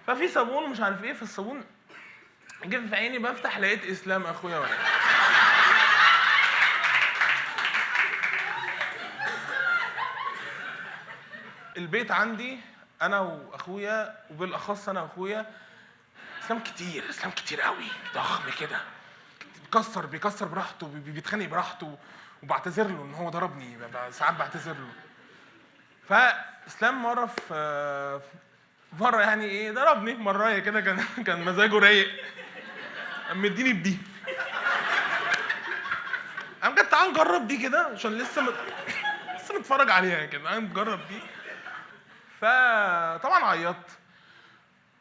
ففي صابون ومش عارف ايه، فالصابون جه في عيني، بفتح لقيت اسلام اخويا واقف. البيت عندي انا واخويا، وبالاخص انا واخويا، اسلام كتير قوي، ضخم كده، بيكسر براحته، بيتخانق براحته، وبعتذر له ان هو ضربني، ساعات بعتذر له. فاسلام مره يعني ايه ضربني مره كده، كان مزاجه رايق، قام مديني بدي، قام جت تعال نجرب دي كده عشان لسه متفرج عليها كده، قام نجرب دي. فطبعا عيطت،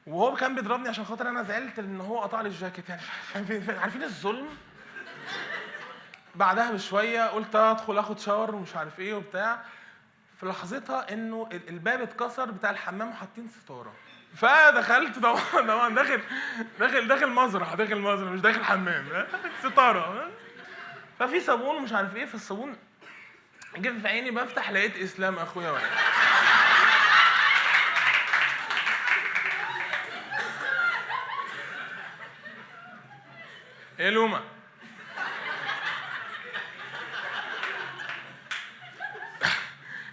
وهو كان بيضربني عشان خاطر انا زعلت ان هو قطع لي الجاكيت، يعني عارفين الظلم. بعدها بشويه قلت ادخل اخد شاور ومش عارف ايه وبتاع، في لحظتها انه الباب اتكسر بتاع الحمام وحاطين ستاره، فدخلت طبعا داخل مزرعه، مش داخل حمام، ستاره. ففي صابون ومش عارف ايه، فالصابون جه في عيني، بفتح لقيت اسلام اخويا واقف. ايه لومه؟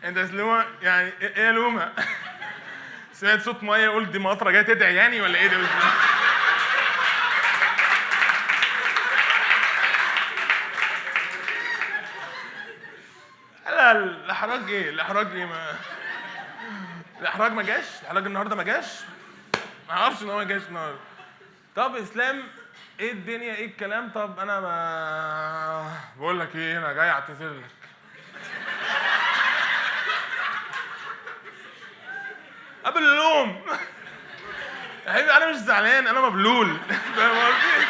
انت سلومه يعني ايه لومه؟ سمعت صوت ميه قلت دي مطره جايه تدعي يعني ولا ايه ده؟ لا الاحراج ايه؟ الاحراج ما جاش، الاحراج النهارده ما جاش، ما اعرفش ان هو ما جاش النهارده. طب اسلام ايه الدنيا، ايه الكلام؟ طب انا بقول لك ايه، انا جاي اعتذر لك. قبل اللوم يا حبيبي، انا مش زعلان، انا مبلول. فاهم قصدي؟